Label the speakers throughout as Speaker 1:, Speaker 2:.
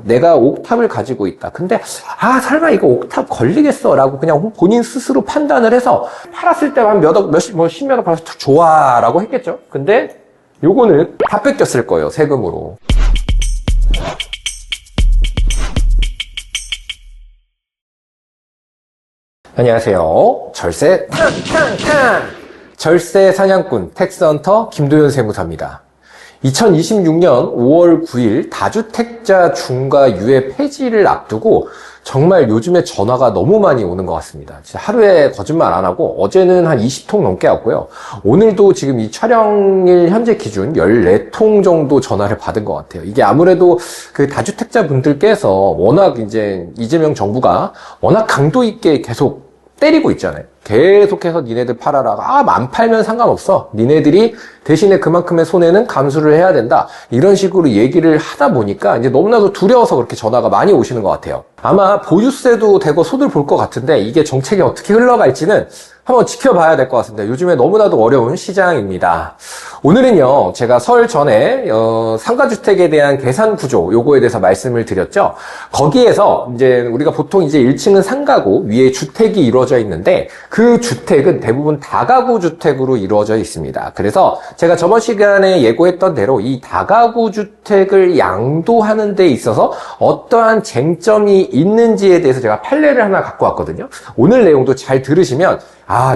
Speaker 1: 내가 옥탑을 가지고 있다. 근데 설마 이거 옥탑 걸리겠어? 라고 그냥 본인 스스로 판단을 해서 팔았을 때 한 십몇 억 팔아서 좋아 라고 했겠죠. 근데 요거는 다 뺏겼을 거예요, 세금으로. 안녕하세요. 절세 절세 사냥꾼 텍스헌터 김도현 세무사입니다. 2026년 5월 9일 다주택자 중과 유예 폐지를 앞두고 정말 요즘에 전화가 너무 많이 오는 것 같습니다. 진짜 하루에 거짓말 안 하고 어제는 한 20통 넘게 왔고요. 오늘도 지금 이 촬영일 현재 기준 14통 정도 전화를 받은 것 같아요. 이게 아무래도 그 다주택자 분들께서 워낙 이제 이재명 정부가 워낙 강도 있게 계속 때리고 있잖아요. 계속해서 니네들 팔아라. 안 팔면 상관없어. 니네들이 대신에 그만큼의 손해는 감수를 해야 된다. 이런 식으로 얘기를 하다 보니까 이제 너무나도 두려워서 그렇게 전화가 많이 오시는 것 같아요. 아마 보유세도 대거 손을 볼 것 같은데 이게 정책이 어떻게 흘러갈지는 한번 지켜봐야 될 것 같습니다. 요즘에 너무나도 어려운 시장입니다. 오늘은요, 제가 설 전에 상가주택에 대한 계산 구조 요거에 대해서 말씀을 드렸죠. 거기에서 이제 우리가 보통 이제 1층은 상가고 위에 주택이 이루어져 있는데 그 주택은 대부분 다가구 주택으로 이루어져 있습니다. 그래서 제가 저번 시간에 예고했던 대로 이 다가구 주택을 양도하는 데 있어서 어떠한 쟁점이 있는지에 대해서 제가 판례를 하나 갖고 왔거든요. 오늘 내용도 잘 들으시면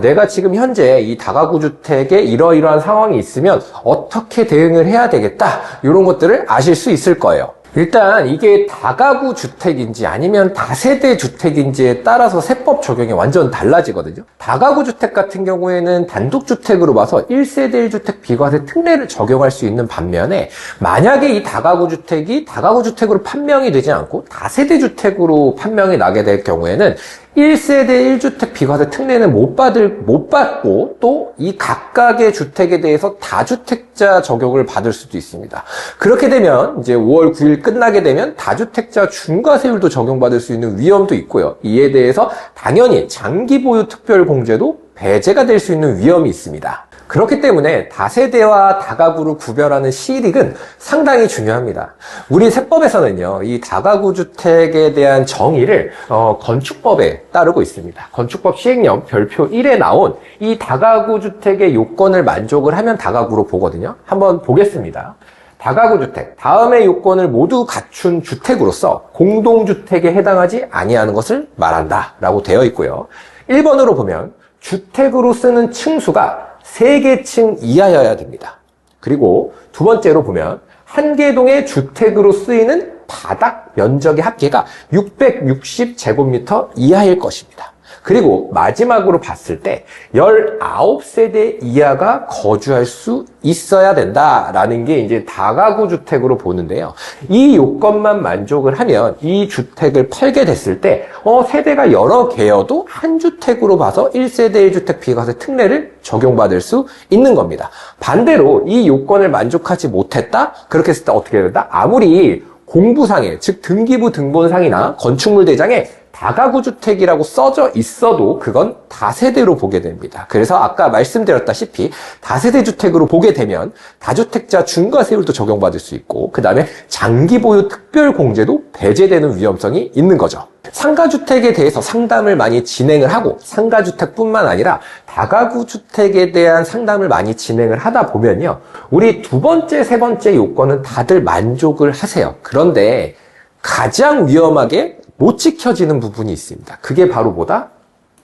Speaker 1: 내가 지금 현재 이 다가구 주택에 이러이러한 상황이 있으면 어떻게 대응을 해야 되겠다. 이런 것들을 아실 수 있을 거예요. 일단 이게 다가구 주택인지 아니면 다세대 주택인지에 따라서 세법 적용이 완전 달라지거든요. 다가구 주택 같은 경우에는 단독주택으로 봐서 1세대 1주택 비과세 특례를 적용할 수 있는 반면에 만약에 이 다가구 주택이 다가구 주택으로 판명이 되지 않고 다세대 주택으로 판명이 나게 될 경우에는 1세대 1주택 비과세 특례는 못 받고 또 이 각각의 주택에 대해서 다주택자 적용을 받을 수도 있습니다. 그렇게 되면 이제 5월 9일 끝나게 되면 다주택자 중과세율도 적용받을 수 있는 위험도 있고요. 이에 대해서 당연히 장기 보유 특별 공제도 배제가 될 수 있는 위험이 있습니다. 그렇기 때문에 다세대와 다가구를 구별하는 시익은 상당히 중요합니다. 우리 세법에서는요, 이 다가구 주택에 대한 정의를 건축법에 따르고 있습니다. 건축법 시행령 별표 1에 나온 이 다가구 주택의 요건을 만족을 하면 다가구로 보거든요. 한번 보겠습니다. 다가구 주택, 다음의 요건을 모두 갖춘 주택으로서 공동주택에 해당하지 아니하는 것을 말한다 라고 되어 있고요. 1번으로 보면 주택으로 쓰는 층수가 3개 층 이하여야 됩니다. 그리고 두 번째로 보면 한 개 동의 주택으로 쓰이는 바닥 면적의 합계가 660제곱미터 이하일 것입니다. 그리고 마지막으로 봤을 때 19세대 이하가 거주할 수 있어야 된다라는 게 이제 다가구 주택으로 보는데요. 이 요건만 만족을 하면 이 주택을 팔게 됐을 때 세대가 여러 개여도 한 주택으로 봐서 1세대 1주택 비과세 특례를 적용받을 수 있는 겁니다. 반대로 이 요건을 만족하지 못했다? 그렇게 했을 때 어떻게 된다? 아무리 공부상에, 즉 등기부 등본상이나 건축물 대장에 다가구 주택이라고 써져 있어도 그건 다세대로 보게 됩니다. 그래서 아까 말씀드렸다시피 다세대 주택으로 보게 되면 다주택자 중과세율도 적용받을 수 있고 그 다음에 장기 보유 특별 공제도 배제되는 위험성이 있는 거죠. 상가주택에 대해서 상담을 많이 진행을 하고 상가주택뿐만 아니라 다가구 주택에 대한 상담을 많이 진행을 하다 보면요. 우리 두 번째, 세 번째 요건은 다들 만족을 하세요. 그런데 가장 위험하게 못 지켜지는 부분이 있습니다. 그게 바로 뭐다?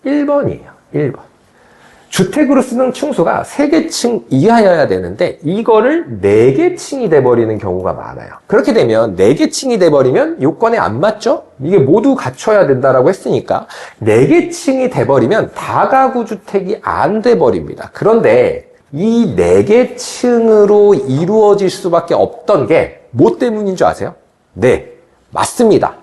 Speaker 1: 1번이에요. 1번. 주택으로 쓰는 층수가 3개 층 이하여야 되는데 이거를 4개 층이 돼버리는 경우가 많아요. 그렇게 되면 4개 층이 돼버리면 요건에 안 맞죠? 이게 모두 갖춰야 된다라고 했으니까 4개 층이 돼버리면 다가구 주택이 안 돼버립니다. 그런데 이 4개 층으로 이루어질 수밖에 없던 게 뭐 때문인 줄 아세요? 네, 맞습니다.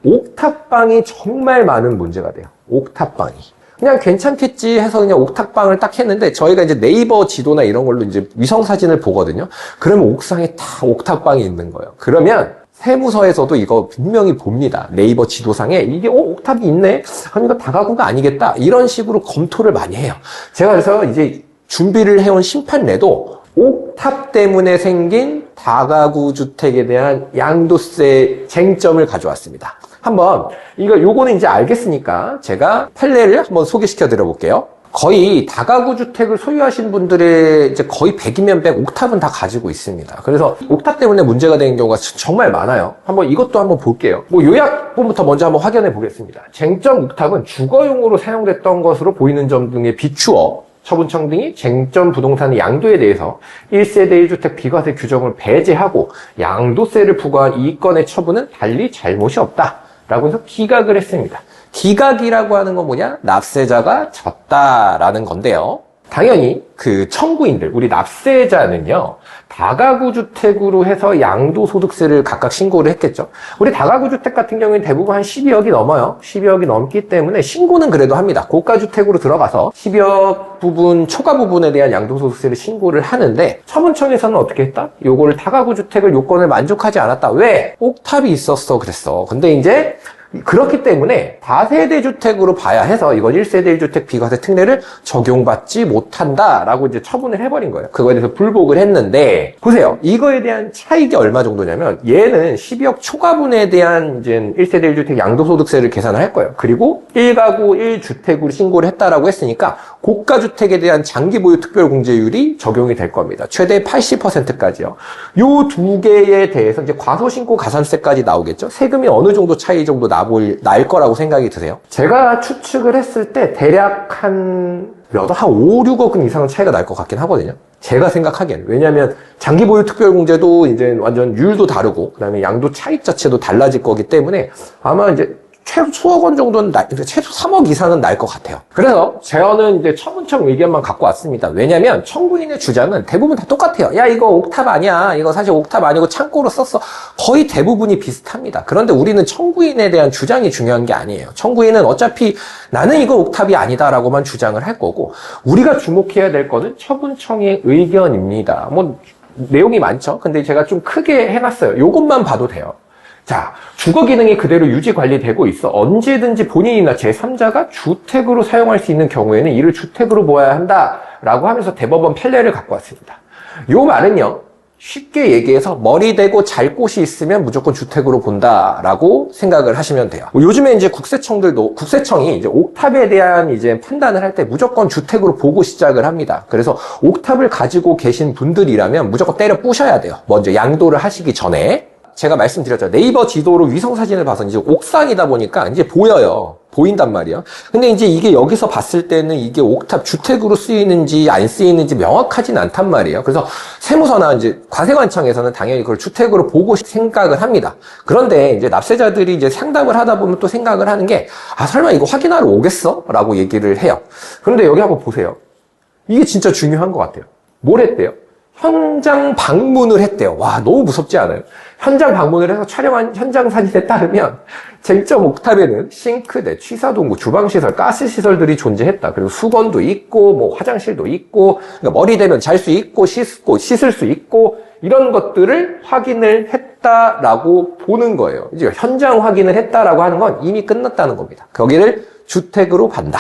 Speaker 1: 옥탑방이 정말 많은 문제가 돼요. 옥탑방이. 그냥 괜찮겠지 해서 그냥 옥탑방을 딱 했는데 저희가 이제 네이버 지도나 이런 걸로 이제 위성사진을 보거든요. 그러면 옥상에 다 옥탑방이 있는 거예요. 그러면 세무서에서도 이거 분명히 봅니다. 네이버 지도상에 이게 옥탑이 있네? 그럼 이거 다가구가 아니겠다. 이런 식으로 검토를 많이 해요. 제가 그래서 이제 준비를 해온 심판례도 옥탑 때문에 생긴 다가구 주택에 대한 양도세 쟁점을 가져왔습니다. 한번 요거는 이제 알겠으니까 제가 판례를 한번 소개시켜 드려 볼게요. 거의 다가구 주택을 소유하신 분들의 이제 거의 100이면 100 옥탑은 다 가지고 있습니다. 그래서 옥탑 때문에 문제가 되는 경우가 정말 많아요. 이것도 한번 볼게요. 요약본부터 먼저 한번 확인해 보겠습니다. 쟁점 옥탑은 주거용으로 사용됐던 것으로 보이는 점 등에 비추어 처분청 등이 쟁점 부동산의 양도에 대해서 1세대 1주택 비과세 규정을 배제하고 양도세를 부과한 이 건의 처분은 달리 잘못이 없다 라고 해서 기각을 했습니다. 기각이라고 하는 건 뭐냐? 납세자가 졌다라는 건데요. 당연히 그 청구인들, 우리 납세자는요, 다가구 주택으로 해서 양도소득세를 각각 신고를 했겠죠. 우리 다가구 주택 같은 경우에는 대부분 한 12억이 넘어요. 12억이 넘기 때문에 신고는 그래도 합니다. 고가주택으로 들어가서 12억 부분, 초과 부분에 대한 양도소득세를 신고를 하는데, 처분청에서는 어떻게 했다? 요거를 다가구 주택을 요건을 만족하지 않았다. 왜? 옥탑이 있었어 그랬어. 근데 이제 그렇기 때문에 다세대 주택으로 봐야 해서 이건 1세대 1주택 비과세 특례를 적용받지 못한다라고 이제 처분을 해버린 거예요. 그거에 대해서 불복을 했는데, 보세요. 이거에 대한 차익이 얼마 정도냐면, 얘는 12억 초과분에 대한 이제 1세대 1주택 양도소득세를 계산을 할 거예요. 그리고 1가구 1주택으로 신고를 했다라고 했으니까 고가주택에 대한 장기보유 특별공제율이 적용이 될 겁니다. 최대 80%까지요. 요 두 개에 대해서 이제 과소신고 가산세까지 나오겠죠. 세금이 어느 정도 차이 정도 날 거라고 생각이 드세요? 제가 추측을 했을 때 대략 한 5, 6억 이상은 차이가 날 것 같긴 하거든요. 제가 생각하기에는. 왜냐하면 장기보유 특별공제도 이제 완전 율도 다르고, 그 다음에 양도 차익 자체도 달라질 거기 때문에 아마 이제 최소 수억 원 정도는 최소 3억 이상은 날 것 같아요. 그래서 저는 이제 처분청 의견만 갖고 왔습니다. 왜냐면 청구인의 주장은 대부분 다 똑같아요. 야, 이거 옥탑 아니야. 이거 사실 옥탑 아니고 창고로 썼어. 거의 대부분이 비슷합니다. 그런데 우리는 청구인에 대한 주장이 중요한 게 아니에요. 청구인은 어차피 나는 이거 옥탑이 아니다라고만 주장을 할 거고, 우리가 주목해야 될 거는 처분청의 의견입니다. 내용이 많죠. 근데 제가 좀 크게 해놨어요. 요것만 봐도 돼요. 자, 주거 기능이 그대로 유지 관리되고 있어. 언제든지 본인이나 제3자가 주택으로 사용할 수 있는 경우에는 이를 주택으로 보아야 한다라고 하면서 대법원 판례를 갖고 왔습니다. 요 말은요, 쉽게 얘기해서 머리 대고 잘 곳이 있으면 무조건 주택으로 본다라고 생각을 하시면 돼요. 요즘에 이제 국세청이 이제 옥탑에 대한 이제 판단을 할 때 무조건 주택으로 보고 시작을 합니다. 그래서 옥탑을 가지고 계신 분들이라면 무조건 때려 부셔야 돼요. 먼저 양도를 하시기 전에. 제가 말씀드렸죠. 네이버 지도로 위성사진을 봐서 이제 옥상이다 보니까 이제 보인단 말이에요. 근데 이제 이게 여기서 봤을 때는 이게 옥탑 주택으로 쓰이는지 안 쓰이는지 명확하진 않단 말이에요. 그래서 세무서나 이제 과세관청에서는 당연히 그걸 주택으로 보고 생각을 합니다. 그런데 이제 납세자들이 이제 상담을 하다 보면 또 생각을 하는 게, 설마 이거 확인하러 오겠어? 라고 얘기를 해요. 그런데 여기 한번 보세요. 이게 진짜 중요한 것 같아요. 뭘 했대요? 현장 방문을 했대요. 와, 너무 무섭지 않아요? 현장 방문을 해서 촬영한 현장 사진에 따르면 쟁점 옥탑에는 싱크대, 취사동구, 주방시설, 가스시설들이 존재했다. 그리고 수건도 있고, 화장실도 있고, 그러니까 머리 대면 잘 수 있고, 씻을 수 있고, 이런 것들을 확인을 했다라고 보는 거예요. 이제 현장 확인을 했다라고 하는 건 이미 끝났다는 겁니다. 거기를 주택으로 본다.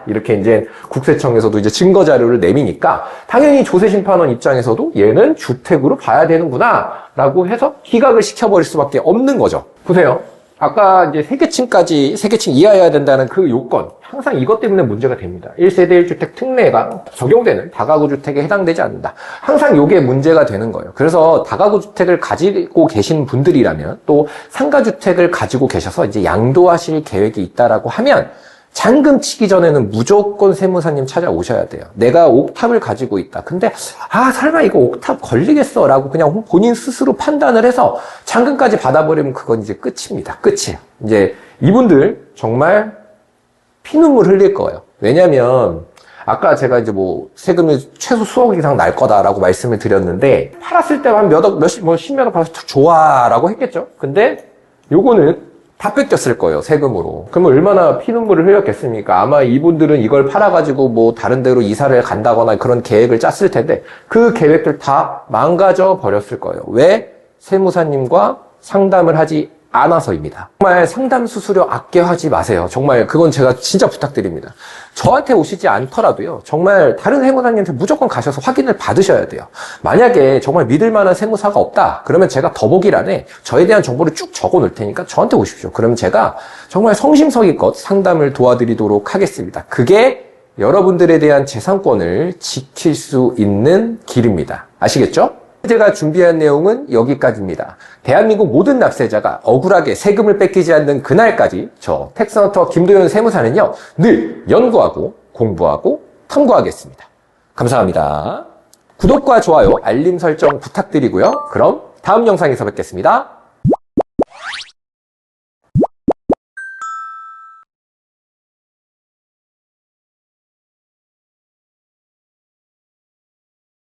Speaker 1: 이렇게 이제 국세청에서도 이제 증거 자료를 내미니까 당연히 조세심판원 입장에서도 얘는 주택으로 봐야 되는구나 라고 해서 기각을 시켜버릴 수밖에 없는 거죠. 보세요. 아까 이제 세계층 이하여야 된다는 그 요건, 항상 이것 때문에 문제가 됩니다. 1세대 1주택 특례가 적용되는 다가구 주택에 해당되지 않는다. 항상 요게 문제가 되는 거예요. 그래서 다가구 주택을 가지고 계신 분들이라면, 또 상가주택을 가지고 계셔서 이제 양도하실 계획이 있다라고 하면, 잔금 치기 전에는 무조건 세무사님 찾아오셔야 돼요. 내가 옥탑을 가지고 있다. 근데 설마 이거 옥탑 걸리겠어? 라고 그냥 본인 스스로 판단을 해서 잔금까지 받아버리면 그건 이제 끝입니다. 끝이에요. 이제 이분들 정말 피눈물 흘릴 거예요. 왜냐면 아까 제가 이제 세금이 최소 수억 이상 날 거다라고 말씀을 드렸는데, 팔았을 때 한 십몇 억 받아서 좋아라고 했겠죠. 근데 요거는 다 뺏겼을 거예요, 세금으로. 그러면 얼마나 피눈물을 흘렸겠습니까? 아마 이분들은 이걸 팔아가지고 다른 데로 이사를 간다거나 그런 계획을 짰을 텐데, 그 계획들 다 망가져 버렸을 거예요. 왜? 세무사님과 상담을 하지 않아서입니다. 정말 상담 수수료 아껴하지 마세요. 정말 그건 제가 진짜 부탁드립니다. 저한테 오시지 않더라도요. 정말 다른 세무사님한테 무조건 가셔서 확인을 받으셔야 돼요. 만약에 정말 믿을 만한 세무사가 없다. 그러면 제가 더보기란에 저에 대한 정보를 쭉 적어 놓을 테니까 저한테 오십시오. 그러면 제가 정말 성심성의껏 상담을 도와드리도록 하겠습니다. 그게 여러분들에 대한 재산권을 지킬 수 있는 길입니다. 아시겠죠? 제가 준비한 내용은 여기까지입니다. 대한민국 모든 납세자가 억울하게 세금을 뺏기지 않는 그날까지 저 텍스헌터 김도현 세무사는요, 늘 연구하고 공부하고 탐구하겠습니다. 감사합니다. 구독과 좋아요, 알림 설정 부탁드리고요. 그럼 다음 영상에서 뵙겠습니다.